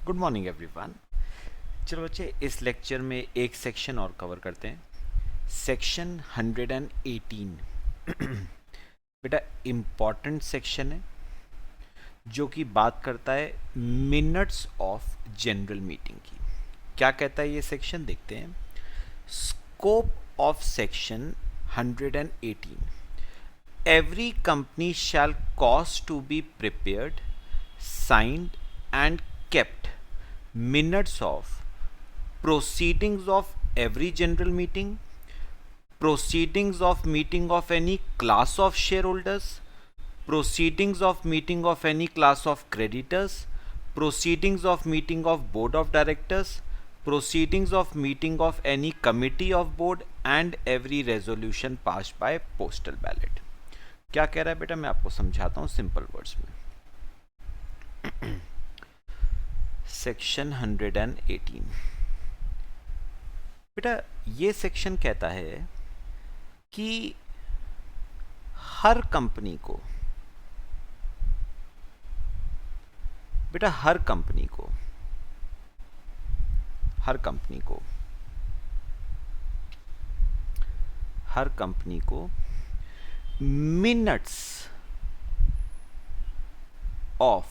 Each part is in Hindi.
Good morning everyone. चलो बच्चे, इस लेक्चर में एक सेक्शन और कवर करते हैं, सेक्शन 118। बेटा इम्पॉर्टेंट सेक्शन है जो कि बात करता है मिनट्स ऑफ जनरल मीटिंग की। क्या कहता है ये सेक्शन, देखते हैं। Scope of section 118: every company shall cause to be prepared, signed and kept minutes of proceedings of every general meeting, proceedings of meeting of any class of shareholders, proceedings of meeting of any class of creditors, proceedings of meeting of board of directors, proceedings of meeting of any committee of board and every resolution passed by postal ballot। क्या कह रहा है बेटा, मैं आपको समझाता हूं सिंपल वर्ड्स में। सेक्शन 118 बेटा ये सेक्शन कहता है कि हर कंपनी को, बेटा हर कंपनी को मिनट्स ऑफ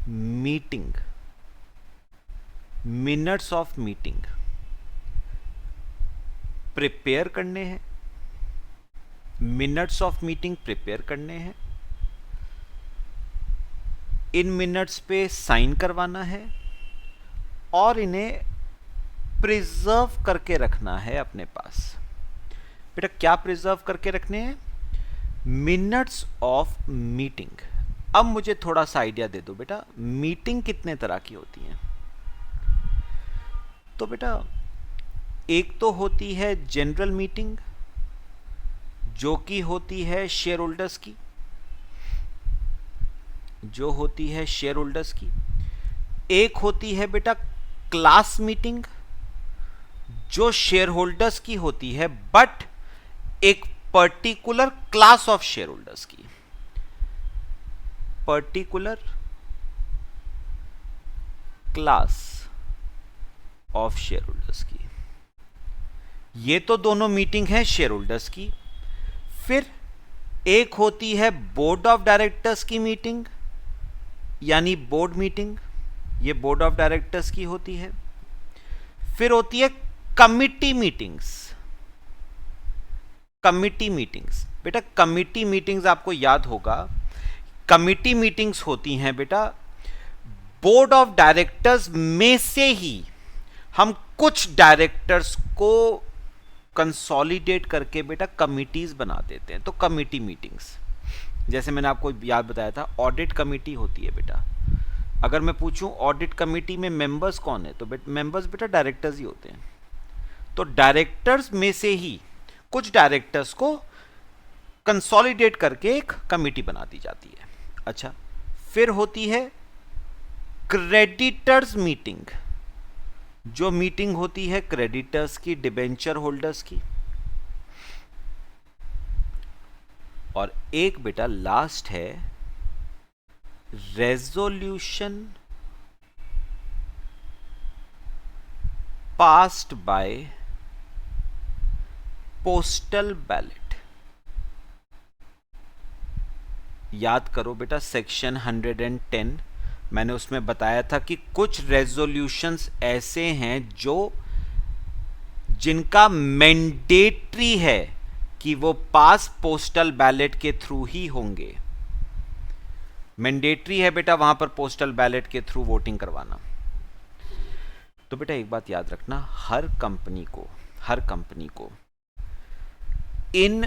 मीटिंग प्रिपेयर करने हैं, मिनट्स ऑफ मीटिंग प्रिपेयर करने हैं, इन मिनट्स पे साइन करवाना है और इन्हें प्रिजर्व करके रखना है अपने पास। बेटा क्या प्रिजर्व करके रखने हैं? Minutes of meeting. अब मुझे थोड़ा सा आइडिया दे दो बेटा, मीटिंग कितने तरह की होती हैं? तो बेटा एक तो होती है जनरल मीटिंग जो कि होती है शेयर होल्डर्स की, एक होती है बेटा क्लास मीटिंग जो शेयर होल्डर्स की होती है बट एक particular class of shareholders की, particular class of shareholders की। ये तो दोनों मीटिंग है शेयर होल्डर्स की। फिर एक होती है बोर्ड ऑफ डायरेक्टर्स की मीटिंग, यानी बोर्ड मीटिंग, ये बोर्ड ऑफ डायरेक्टर्स की होती है। फिर होती है कमिटी मीटिंग्स। बेटा कमिटी मीटिंग्स आपको याद होगा, कमिटी मीटिंग्स होती हैं बेटा बोर्ड ऑफ डायरेक्टर्स में से ही हम कुछ डायरेक्टर्स को कंसोलिडेट करके बेटा कमिटीज बना देते हैं। तो कमिटी मीटिंग्स, जैसे मैंने आपको याद बताया था, ऑडिट कमिटी होती है बेटा। अगर मैं पूछूं ऑडिट कमिटी में मेंबर्स कौन है, तो मेंबर्स बेटा डायरेक्टर्स ही होते हैं। तो डायरेक्टर्स में से ही कुछ डायरेक्टर्स को कंसोलिडेट करके एक कमिटी बना दी जाती है। अच्छा, फिर होती है क्रेडिटर्स मीटिंग, जो मीटिंग होती है क्रेडिटर्स की, डिबेंचर होल्डर्स की। और एक बेटा लास्ट है resolution passed by postal ballot. याद करो बेटा सेक्शन 110 मैंने उसमें बताया था कि कुछ रेजोल्यूशंस ऐसे हैं जो जिनका मैंडेटरी है कि वो पास पोस्टल बैलेट के थ्रू ही होंगे। मैंडेटरी है बेटा वहां पर पोस्टल बैलेट के थ्रू वोटिंग करवाना। तो बेटा एक बात याद रखना, हर कंपनी को इन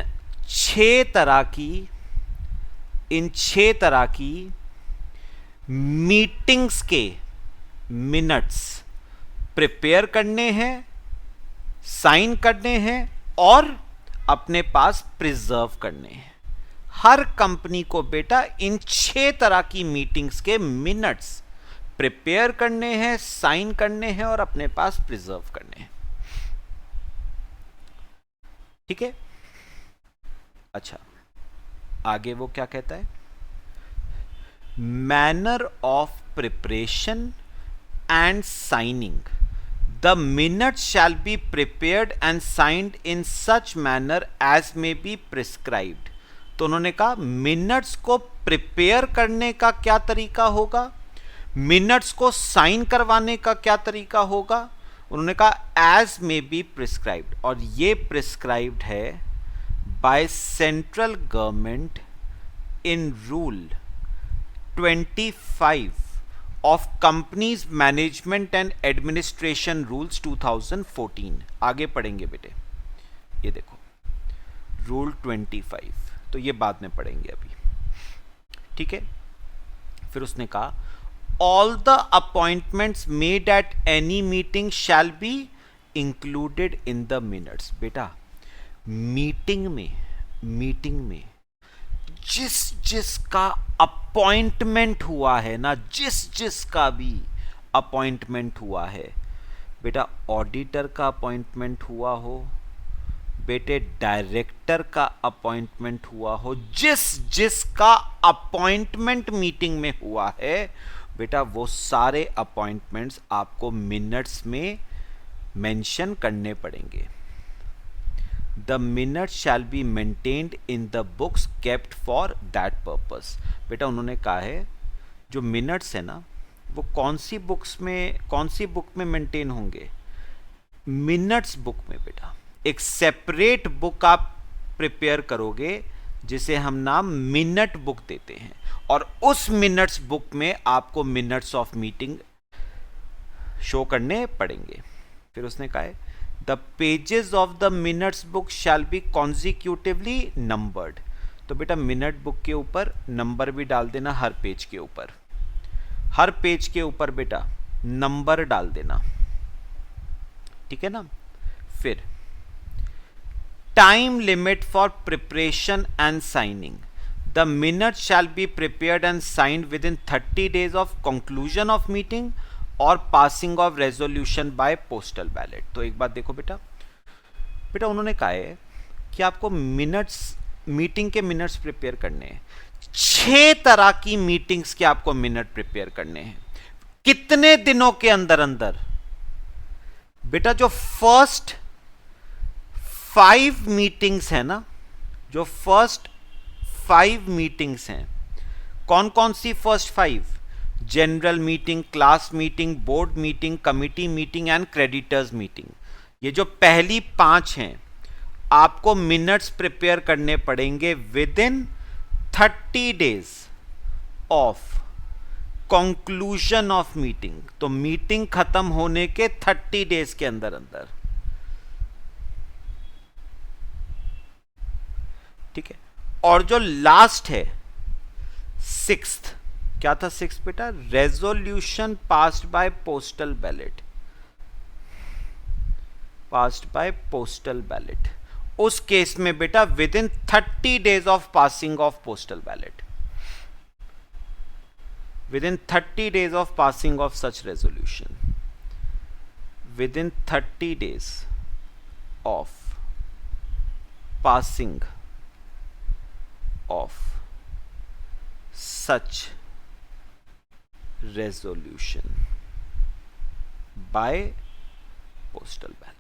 छह तरह की मीटिंग्स के मिनट्स प्रिपेयर करने हैं, साइन करने हैं और अपने पास प्रिजर्व करने हैं। हर कंपनी को बेटा इन छह तरह की मीटिंग्स के मिनट्स प्रिपेयर करने हैं, साइन करने हैं और अपने पास प्रिजर्व करने हैं। ठीक है? अच्छा, आगे वो क्या कहता है? Manner of preparation and signing, the minutes shall be prepared and signed in such manner as may be prescribed. तो उन्होंने कहा मिनट्स को प्रिपेयर करने का क्या तरीका होगा, मिनट्स को साइन करवाने का क्या तरीका होगा। उन्होंने कहा एज मे बी प्रिस्क्राइब्ड, और ये प्रिस्क्राइब्ड है by central government in rule 25 of companies management and administration rules 2014। आगे पढ़ेंगे बेटे, ये देखो रूल 25, तो ये बाद में पढ़ेंगे अभी, ठीक है। फिर उसने कहा all the appointments made at any meeting shell be included in the minutes. बेटा मीटिंग में जिस जिसका अपॉइंटमेंट हुआ है ना, जिस जिसका भी अपॉइंटमेंट हुआ है, बेटा ऑडिटर का अपॉइंटमेंट हुआ हो, बेटे डायरेक्टर का अपॉइंटमेंट हुआ हो, जिस जिसका अपॉइंटमेंट मीटिंग में हुआ है, बेटा वो सारे अपॉइंटमेंट्स आपको मिनट्स में मेंशन करने पड़ेंगे। The minute shall be maintained in the books kept for that purpose. बेटा उन्होंने कहा है जो मिनट्स है ना, वो कौन सी बुक में मेंटेन होंगे, मिनट्स बुक में। बेटा एक सेपरेट बुक आप प्रिपेयर करोगे जिसे हम नाम मिनट बुक देते हैं, और उस मिनट्स बुक में आपको मिनट्स ऑफ मीटिंग शो करने पड़ेंगे। फिर उसने कहा है the pages of the minutes book shall be consecutively numbered. तो बेटा मिनट बुक के ऊपर नंबर भी डाल देना, हर पेज के ऊपर बेटा नंबर डाल देना, ठीक है ना। फिर time limit for preparation and signing, the minute shall be prepared and signed within 30 days of conclusion of meeting और passing of resolution by postal ballot. तो एक बात देखो बेटा उन्होंने कहा है कि आपको मीटिंग के मिनट्स प्रिपेयर करने हैं। 6 तरह की मीटिंग्स के आपको मिनट प्रिपेयर करने हैं। कितने दिनों के अंदर? बेटा जो फर्स्ट 5 मीटिंग्स है ना, जो फर्स्ट 5 मीटिंग्स हैं, कौन कौन सी first 5? General meeting, class meeting, board meeting, committee meeting and creditors meeting. ये जो पहली 5 हैं आपको मिनट्स प्रिपेयर करने पड़ेंगे with in 30 days of conclusion of meeting. तो मीटिंग खत्म होने के 30 days के अंदर, ठीक है। और जो लास्ट है 6th, क्या था 6th बेटा? Resolution passed by postal ballot. उस केस में बेटा with in 30 days of passing of postal ballot, within 30 days of passing of such resolution, within 30 days of passing of such resolution by postal ballot।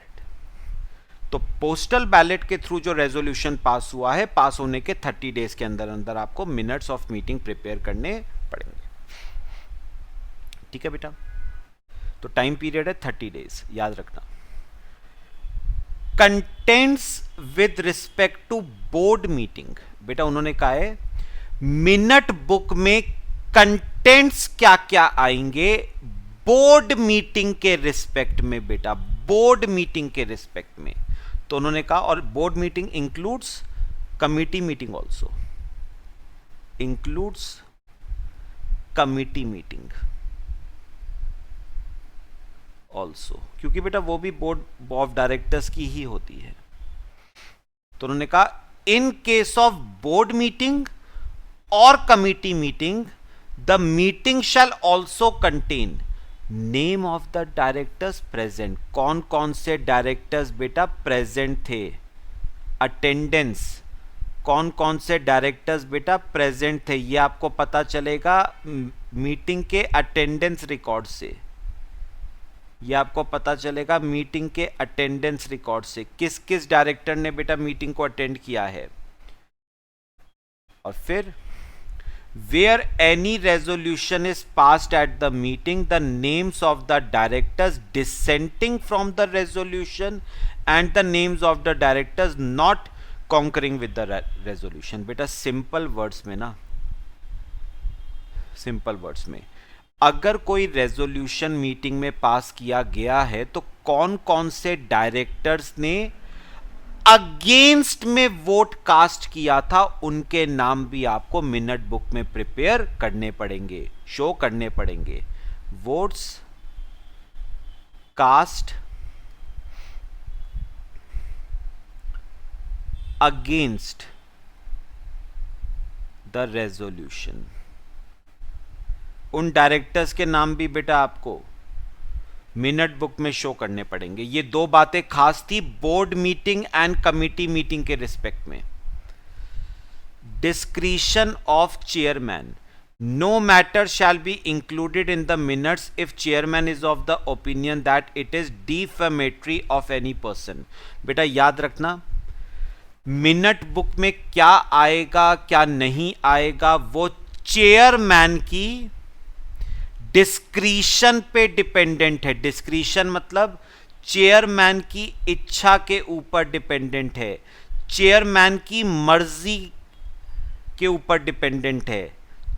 तो पोस्टल बैलेट के थ्रू जो रेजोल्यूशन पास हुआ है, पास होने के 30 days के अंदर आपको मिनट्स ऑफ मीटिंग प्रिपेयर करने पड़ेंगे, ठीक है बेटा। तो टाइम पीरियड है 30 days, याद रखना। Contents with respect to board meeting, बेटा उन्होंने कहा है मिनट बुक में कंटेंट्स क्या क्या आएंगे बोर्ड मीटिंग के रिस्पेक्ट में, बेटा बोर्ड मीटिंग के रिस्पेक्ट में। तो उन्होंने कहा, और board meeting includes committee meeting also, includes committee meeting also, क्योंकि बेटा वो भी बोर्ड ऑफ डायरेक्टर्स की ही होती है। तो उन्होंने कहा in case of board meeting और committee meeting the meeting shall also contain name of the directors present. कौन कौन से डायरेक्टर्स बेटा प्रेजेंट थे, अटेंडेंस, कौन कौन से डायरेक्टर्स बेटा प्रेजेंट थे, ये आपको पता चलेगा मीटिंग के अटेंडेंस रिकॉर्ड से। ये आपको पता चलेगा मीटिंग के अटेंडेंस रिकॉर्ड से, किस किस डायरेक्टर ने बेटा मीटिंग को अटेंड किया है। और फिर where any resolution is passed at the meeting, the names of the directors dissenting from the resolution and the names of the directors not concurring with the resolution। बेटा सिंपल वर्ड्स में ना, सिंपल वर्ड्स में, अगर कोई रेजोल्यूशन मीटिंग में पास किया गया है तो कौन कौन से डायरेक्टर्स ने अगेंस्ट में वोट कास्ट किया था, उनके नाम भी आपको मिनट बुक में प्रिपेयर करने पड़ेंगे, शो करने पड़ेंगे। Votes cast against the resolution, उन डायरेक्टर्स के नाम भी बेटा आपको मिनट बुक में शो करने पड़ेंगे। ये दो बातें खास थी board meeting and committee meeting के रिस्पेक्ट में। Discretion of chairman, no matter shall be included in the minutes if chairman is of the opinion that it is defamatory of any person. बेटा याद रखना, मिनट बुक में क्या आएगा क्या नहीं आएगा वो चेयरमैन की डिस्क्रिशन पे डिपेंडेंट है। डिस्क्रिशन मतलब चेयरमैन की इच्छा के ऊपर डिपेंडेंट है, चेयरमैन की मर्जी के ऊपर डिपेंडेंट है,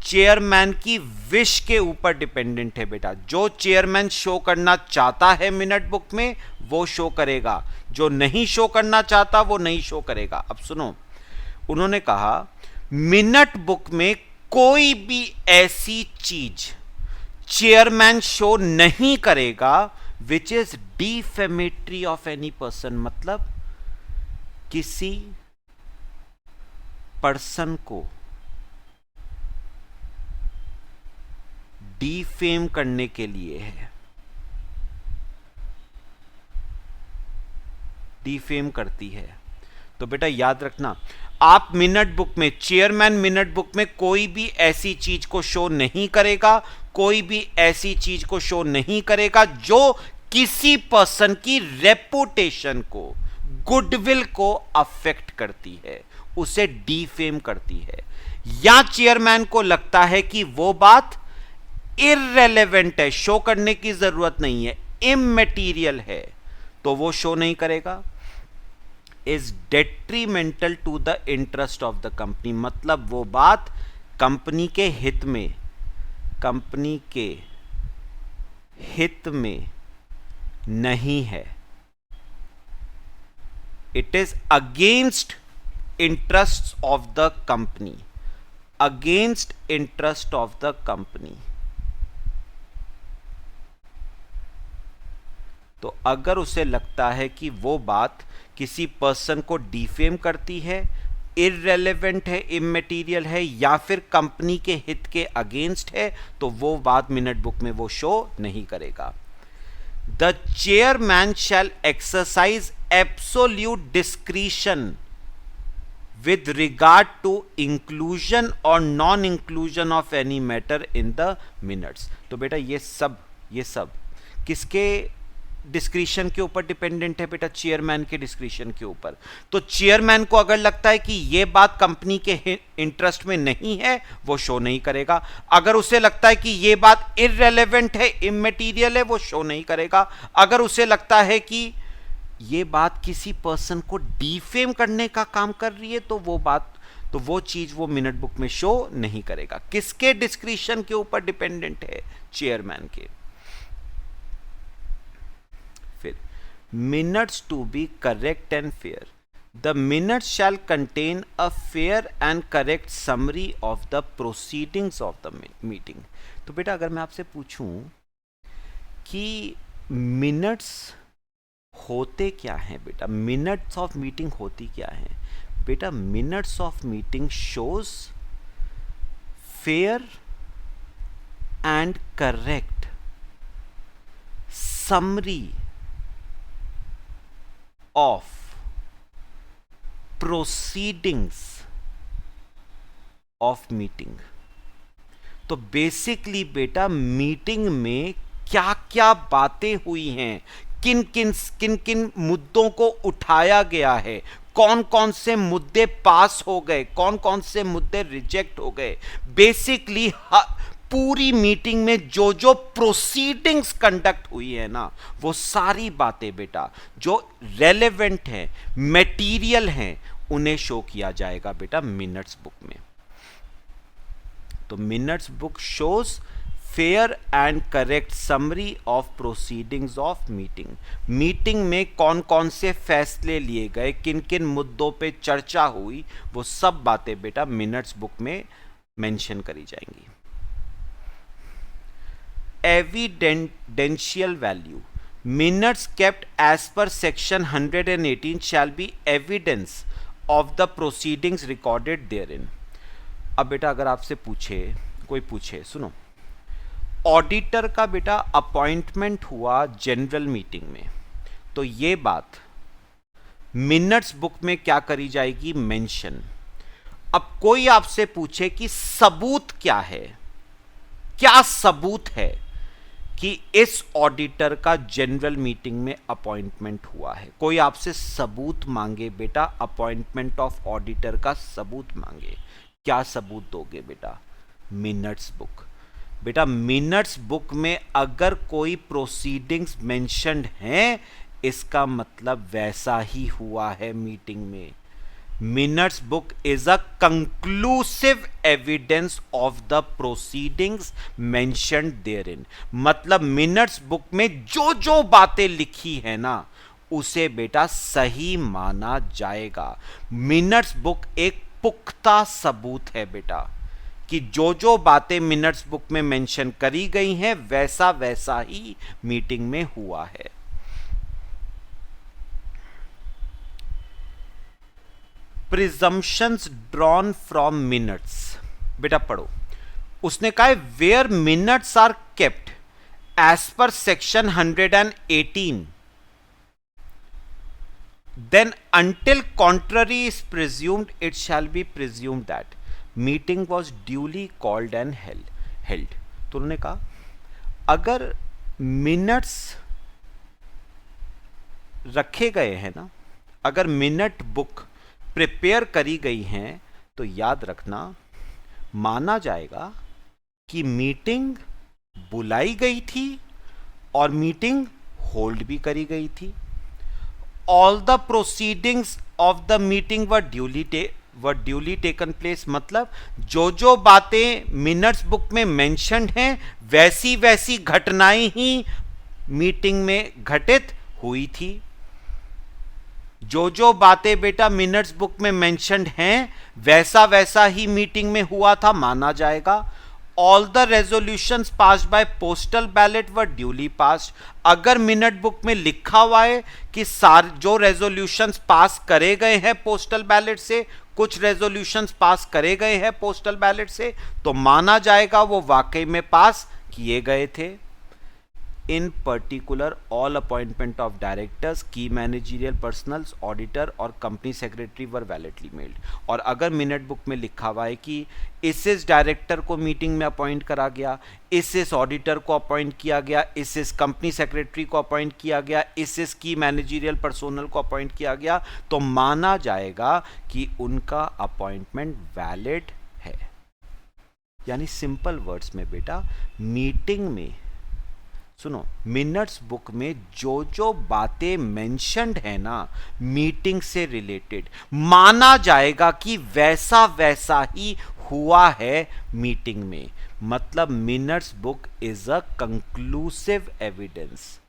चेयरमैन की विश के ऊपर डिपेंडेंट है। बेटा जो चेयरमैन शो करना चाहता है मिनट बुक में वो शो करेगा, जो नहीं शो करना चाहता वो नहीं शो करेगा। अब सुनो, उन्होंने कहा मिनट बुक में कोई भी ऐसी चीज चेयरमैन शो नहीं करेगा which is defamatory of any person, मतलब किसी पर्सन को डिफेम करने के लिए है, डिफेम करती है। तो बेटा याद रखना, आप मिनट बुक में, चेयरमैन मिनट बुक में कोई भी ऐसी चीज को शो नहीं करेगा, कोई भी ऐसी चीज को शो नहीं करेगा जो किसी पर्सन की रेपुटेशन को, गुडविल को अफेक्ट करती है, उसे डिफेम करती है, या चेयरमैन को लगता है कि वो बात इररेलेवेंट है, शो करने की जरूरत नहीं है, इमैटेरियल है, तो वो शो नहीं करेगा। Is detrimental to the interest of the company, मतलब वो बात कंपनी के हित में, कंपनी के हित में नहीं है। It is against interest of the company, against interest of the company. तो अगर उसे लगता है कि वो बात किसी पर्सन को डिफेम करती है, इररेलेवेंट है, इमैटेरियल है, या फिर कंपनी के हित के अगेंस्ट है, तो वो बात मिनट बुक में वो शो नहीं करेगा। The chairman shall exercise absolute discretion with regard to inclusion or non inclusion of any matter in the minutes। तो बेटा ये सब किसके डिस्क्रिशन के ऊपर डिपेंडेंट है बेटा? चेयरमैन के डिस्क्रिशन के ऊपर। तो चेयरमैन को अगर लगता है कि ये बात कंपनी के इंटरेस्ट में नहीं है, वो शो नहीं करेगा। अगर उसे लगता है कि ये बात इररेलेवेंट है, इमैटेरियल है, वो शो नहीं करेगा। अगर उसे लगता है कि ये बात किसी पर्सन को डिफेम करने का काम कर रही है, तो वो चीज वो मिनट बुक में शो नहीं करेगा। किसके डिस्क्रिशन के ऊपर डिपेंडेंट है? चेयरमैन के। फिर minutes to be correct and fair, the minutes shall contain a fair and correct summary of the proceedings of the meeting. तो बेटा अगर मैं आपसे पूछूं कि मिनट्स होते क्या हैं बेटा, मिनट्स ऑफ मीटिंग होती क्या है बेटा? Minutes of meeting shows fair and correct summary of proceedings of meeting. तो बेसिकली बेटा मीटिंग में क्या क्या बातें हुई हैं, किन किन मुद्दों को उठाया गया है, कौन कौन से मुद्दे पास हो गए, कौन कौन से मुद्दे रिजेक्ट हो गए, बेसिकली पूरी मीटिंग में जो जो प्रोसीडिंग्स कंडक्ट हुई है ना, वो सारी बातें बेटा जो रेलेवेंट हैं, मटेरियल हैं, उन्हें शो किया जाएगा बेटा मिनट्स बुक में। तो minutes book shows fair and correct summary of proceedings of meeting. Meeting में कौन कौन से फैसले लिए गए, किन किन मुद्दों पे चर्चा हुई, वो सब बातें बेटा मिनट्स बुक में मेंशन करी जाएंगी। Evidential value, minutes kept as per section 118 shall be evidence of the proceedings recorded therein. अब बेटा अगर आपसे कोई पूछे, सुनो, ऑडिटर का बेटा अपॉइंटमेंट हुआ जनरल मीटिंग में, तो ये बात मिनट्स बुक में क्या करी जाएगी, मेंशन। अब कोई आपसे पूछे कि सबूत क्या है, क्या सबूत है कि इस ऑडिटर का जनरल मीटिंग में अपॉइंटमेंट हुआ है, कोई आपसे सबूत मांगे बेटा, अपॉइंटमेंट ऑफ ऑडिटर का सबूत मांगे, क्या सबूत दोगे बेटा, मिनट्स बुक। बेटा मिनट्स बुक में अगर कोई प्रोसीडिंग्स मेंशन्ड हैं, इसका मतलब वैसा ही हुआ है मीटिंग में। Minutes book is a conclusive evidence of the proceedings mentioned therein. मतलब मिनट्स बुक में जो जो बातें लिखी है ना, उसे बेटा सही माना जाएगा। मिनट्स बुक एक पुख्ता सबूत है बेटा कि जो जो बातें मिनट्स बुक में मेंशन करी गई हैं, वैसा वैसा ही मीटिंग में हुआ है। प्रिजम्पशंस ड्रॉन फ्रॉम मिनट्स, बेटा पढ़ो, उसने कहा where minutes are kept as per section 118 then until contrary is presumed, it shall be presumed that meeting was duly called and held। तो उन्होंने कहा अगर मिनट्स रखे गए हैं ना, अगर मिनट बुक प्रिपेयर करी गई हैं, तो याद रखना माना जाएगा कि मीटिंग बुलाई गई थी और मीटिंग होल्ड भी करी गई थी। All the proceedings of the meeting were duly taken place। मतलब जो जो बातें मिनट्स बुक में मेंशन्ड हैं, वैसी वैसी घटनाएं ही मीटिंग में घटित हुई थी। जो जो बातें बेटा मिनट्स बुक में मेंशन्ड हैं, वैसा वैसा ही मीटिंग में हुआ था, माना जाएगा। All the resolutions passed by postal ballot were duly passed। अगर मिनट बुक में लिखा हुआ है कि जो रेजोल्यूशंस पास करे गए हैं पोस्टल बैलेट से, कुछ रेजोल्यूशंस पास करे गए हैं पोस्टल बैलेट से, तो माना जाएगा वो वाकई में पास किए गए थे। इन particular all appointment of directors, की मैनेजरियल पर्सनल्स, ऑडिटर और कंपनी सेक्रेटरी वर वैलिडली मेल्ड। और अगर मिनट बुक में लिखा हुआ है कि इस डायरेक्टर को मीटिंग में अपॉइंट करा गया, इस ऑडिटर को अपॉइंट किया गया, इस कंपनी सेक्रेटरी को अपॉइंट किया गया, इस की मैनेजरियल पर्सनल को अपॉइंट किया गया, तो माना जाएगा कि उनका अपॉइंटमेंट वैलिड है। यानी सिंपल वर्ड्स में बेटा मीटिंग में, सुनो, मिनट्स बुक में जो जो बातें मेंशन्ड है ना मीटिंग से रिलेटेड, माना जाएगा कि वैसा वैसा ही हुआ है मीटिंग में। मतलब minutes book is a conclusive evidence.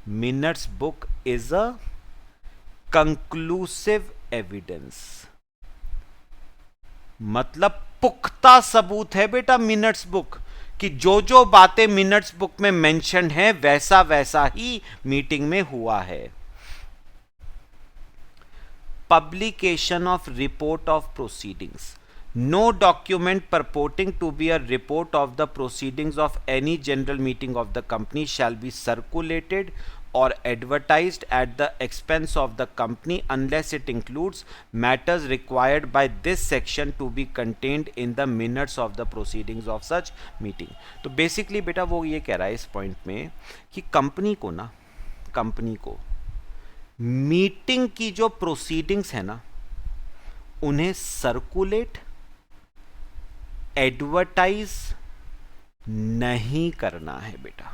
Minutes book is a conclusive evidence, मतलब पुख्ता सबूत है बेटा मिनट्स बुक कि जो जो बातें मिनट्स बुक में मेंशन्ड हैं, वैसा वैसा ही मीटिंग में हुआ है। Publication of report of proceedings, no document purporting to be a report of the proceedings of any general meeting of the company shall be circulated or advertised at the expense of the company unless it includes matters required by this section to be contained in the minutes of the proceedings of such meeting. तो बेसिकली बेटा वो ये कह रहा है इस पॉइंट में कि कंपनी को मीटिंग की जो प्रोसीडिंग्स है ना उन्हें सर्कुलेट एडवर्टाइज नहीं करना है बेटा।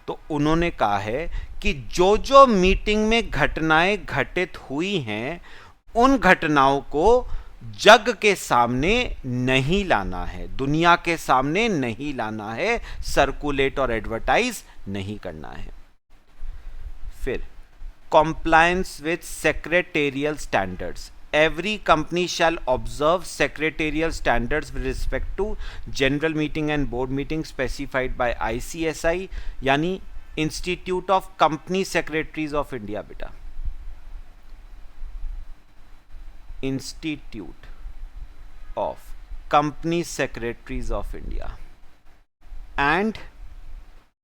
तो उन्होंने कहा है कि जो जो मीटिंग में घटनाएं घटित हुई हैं उन घटनाओं को जग के सामने नहीं लाना है, दुनिया के सामने नहीं लाना है, सर्कुलेट और एडवर्टाइज नहीं करना है। फिर compliance with secretarial standards. Every company shall observe secretarial standards with respect to general meeting and board meeting specified by ICSI यानी Institute of Company Secretaries of India बेटा, Institute of Company Secretaries of India and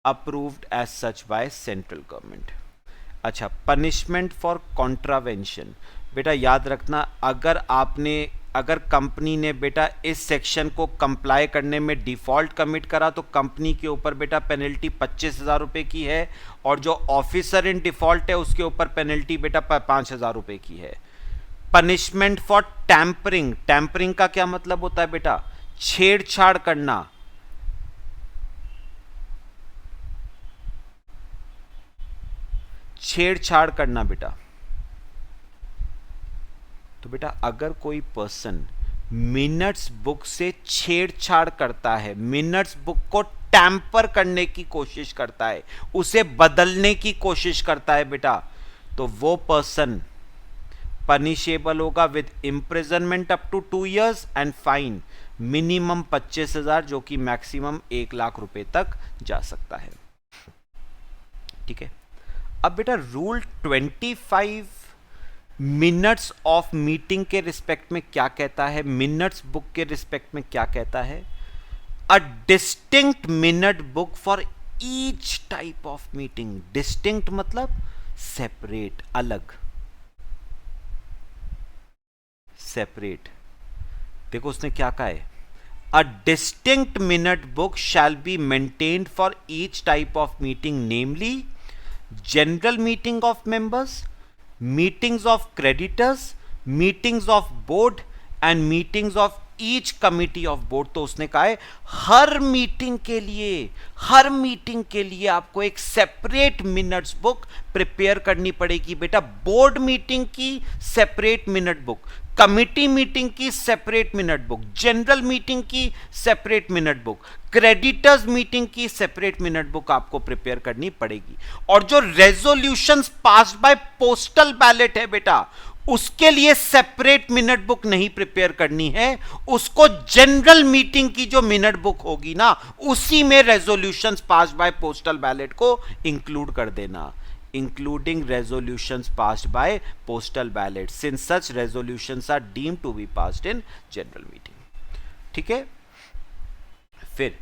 approved as such by central government. अच्छा, पनिशमेंट फॉर कॉन्ट्रावेंशन बेटा याद रखना, अगर कंपनी ने बेटा इस सेक्शन को कंप्लाई करने में डिफॉल्ट कमिट करा तो कंपनी के ऊपर बेटा पेनल्टी 25,000 रुपये की है, और जो ऑफिसर इन डिफॉल्ट है उसके ऊपर पेनल्टी बेटा 5,000 रुपये की है। पनिशमेंट फॉर टैंपरिंग, टैंपरिंग का क्या मतलब होता है बेटा? छेड़छाड़ करना, छेड़छाड़ करना बेटा। तो बेटा अगर कोई पर्सन मिनट्स बुक से छेड़छाड़ करता है, मिनट्स बुक को टैंपर करने की कोशिश करता है, उसे बदलने की कोशिश करता है बेटा, तो वो पर्सन पनिशेबल होगा with imprisonment up to 2 years and fine minimum 25,000 जो कि मैक्सिमम 1 लाख रुपए तक जा सकता है। ठीक है, अब बेटा रूल 25 मिनट्स ऑफ मीटिंग के रिस्पेक्ट में क्या कहता है, मिनट्स बुक के रिस्पेक्ट में क्या कहता है? A distinct minute book for each type of meeting. Distinct मतलब सेपरेट, अलग, सेपरेट। देखो उसने क्या कहा है, a distinct minute book shall be maintained for each type of meeting, namely general meeting of members, meetings of creditors, meetings of board and meetings of each committee of board। तो उसने कहा है हर मीटिंग के लिए आपको एक सेपरेट मिनट्स बुक प्रिपेयर करनी पड़ेगी बेटा। बोर्ड मीटिंग की separate minute book, committee meeting की separate minute book, general meeting की separate minute book, creditors meeting की सेपरेट मिनट बुक आपको प्रिपेयर करनी पड़ेगी। और जो resolutions passed by postal ballot है बेटा, उसके लिए सेपरेट मिनट बुक नहीं प्रिपेयर करनी है, उसको जनरल मीटिंग की जो मिनट बुक होगी ना उसी में resolutions passed by postal ballot को इंक्लूड कर देना, including resolutions passed by postal ballot since such resolutions are deemed to be passed in general meeting। ठीक है, फिर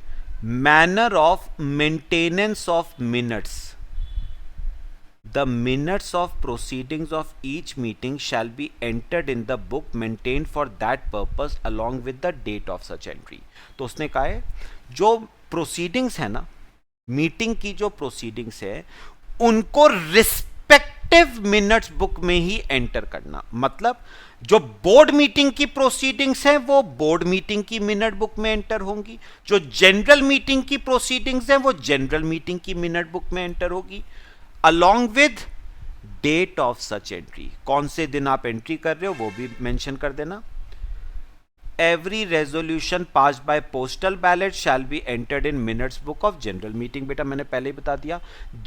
manner of maintenance of minutes, the minutes of proceedings of each meeting shall be entered in the book maintained for that purpose along with the date of such entry। तो उसने कहा है जो प्रोसीडिंग्स है ना, मीटिंग की जो प्रोसीडिंग्स है उनको रिस्पेक्टिव मिनट्स बुक में ही एंटर करना। मतलब जो बोर्ड मीटिंग की प्रोसीडिंग्स हैं वो बोर्ड मीटिंग की मिनट बुक में एंटर होंगी, जो जनरल मीटिंग की प्रोसीडिंग्स हैं वो जनरल मीटिंग की मिनट बुक में एंटर होगी, along with date of such entry. कौन से दिन आप एंट्री कर रहे हो वो भी मेंशन कर देना। Every resolution passed by postal ballot shall be entered in minutes book of general meeting. बेटा मैंने पहले ही बता दिया,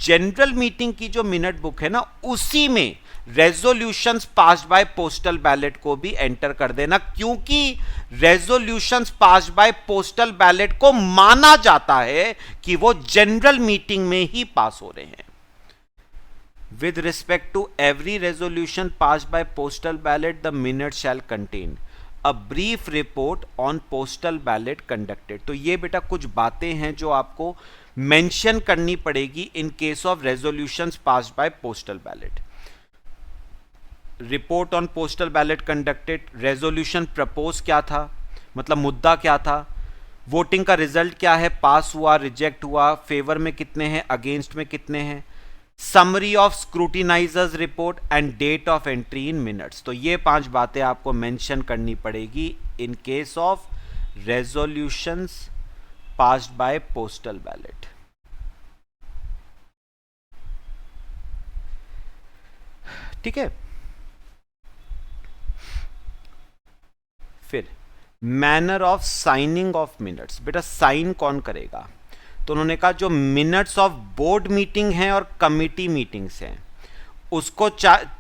जनरल मीटिंग की जो मिनट बुक है ना उसी में resolutions passed by postal ballot को भी एंटर कर देना, क्योंकि resolutions passed by postal ballot को माना जाता है कि वो जनरल मीटिंग में ही पास हो रहे हैं। With respect to every resolution passed by postal ballot, the minutes shall contain a brief report on postal ballot conducted. तो ये बेटा कुछ बातें हैं जो आपको मेंशन करनी पड़ेगी in case of resolutions passed by postal ballot. Report on postal ballot conducted, resolution propose क्या था, मतलब मुद्दा क्या था, वोटिंग का रिजल्ट क्या है, पास हुआ, रिजेक्ट हुआ, फेवर में कितने हैं, अगेंस्ट में कितने हैं, summary of scrutinisers report and date of entry in minutes. तो ये 5 बातें आपको मेंशन करनी पड़ेगी in case of resolutions passed by postal ballot. ठीक है। फिर manner of signing of minutes. बेटा साइन कौन करेगा? तो उन्होंने कहा जो मिनट्स ऑफ बोर्ड मीटिंग हैं और कमिटी मीटिंग्स हैं उसको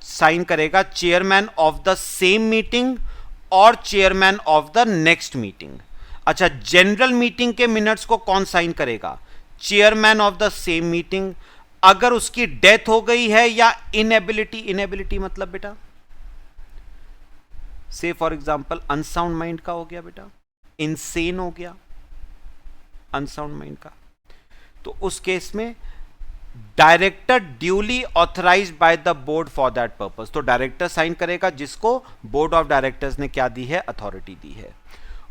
साइन करेगा chairman of the same meeting और chairman of the next meeting. अच्छा, जनरल मीटिंग के मिनट्स को कौन साइन करेगा? Chairman of the same meeting. अगर उसकी डेथ हो गई है या इनएबिलिटी, इनएबिलिटी मतलब बेटा से फॉर एग्जांपल अनसाउंड माइंड का हो गया बेटा, इनसेन हो गया अनसाउंड माइंड का, तो उस केस में director duly authorised by the board for that purpose. तो डायरेक्टर साइन करेगा जिसको बोर्ड ऑफ डायरेक्टर्स ने क्या दी है? अथॉरिटी दी है।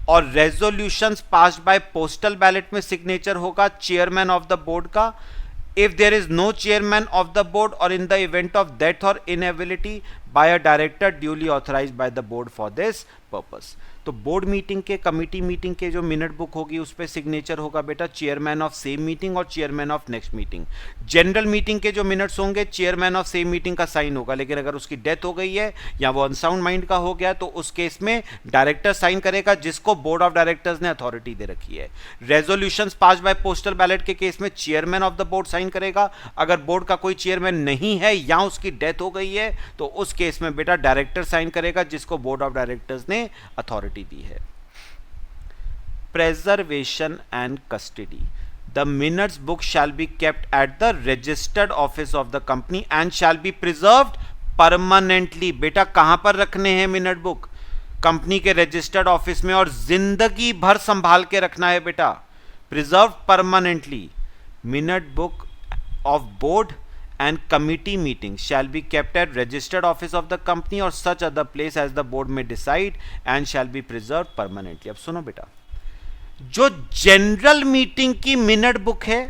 और resolutions passed by postal ballot में सिग्नेचर होगा चेयरमैन ऑफ द बोर्ड का। if there is no chairman of the board or in the event of death or inability by a director duly authorized by the board for this purpose। तो बोर्ड मीटिंग के, कमिटी मीटिंग के जो मिनट बुक होगी उस पर सिग्नेचर होगा बेटा चेयरमैन ऑफ सेम मीटिंग और chairman of next meeting. General meeting के जो मिनट्स होंगे चेयरमैन ऑफ सेम मीटिंग का साइन होगा, लेकिन अगर उसकी डेथ हो गई है या वो अनसाउंड माइंड का हो गया तो उस केस में डायरेक्टर साइन करेगा जिसको बोर्ड ऑफ डायरेक्टर्स ने अथॉरिटी दे रखी है। Resolutions pass by postal ballot के केस में chairman of the board sign करेगा। अगर बोर्ड का कोई चेयरमैन नहीं है या उसकी डेथ हो गई है तो उस केस में बेटा डायरेक्टर साइन करेगा जिसको बोर्ड ऑफ डायरेक्टर्स ने अथॉरिटी दी है। Preservation and custody. The minutes book shall be kept at the registered office of the company and shall be preserved permanently। बेटा कहां पर रखने हैं मिनट बुक? कंपनी के रजिस्टर्ड ऑफिस में, और जिंदगी भर संभाल के रखना है बेटा, preserve permanently. Minute book of board and committee meetings shall be kept at registered office of the company or such other place as the board may decide and shall be preserved permanently। अब सुनो बेटा, जो जनरल मीटिंग की मिनट बुक है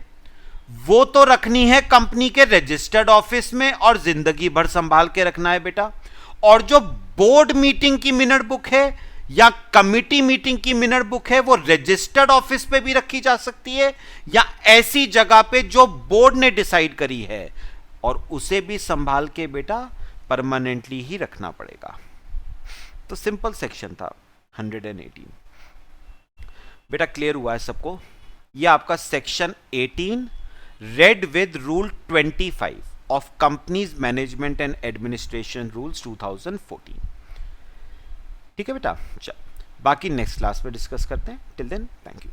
वो तो रखनी है कंपनी के रजिस्टर्ड ऑफिस में और जिंदगी भर संभाल के रखना है बेटा। और जो बोर्ड मीटिंग की मिनट बुक है या कमिटी मीटिंग की मिनट बुक है वो रजिस्टर्ड ऑफिस पे भी रखी जा सकती है या ऐसी जगह पे जो बोर्ड ने डिसाइड करी है, और उसे भी संभाल के बेटा परमानेंटली ही रखना पड़ेगा। तो सिंपल सेक्शन था 118। बेटा क्लियर हुआ है सबको? यह आपका section 18 read with rule 25 of companies management and administration rules 2014। ठीक है बेटा, चल बाकी नेक्स्ट क्लास में डिस्कस करते हैं। Till then thank you.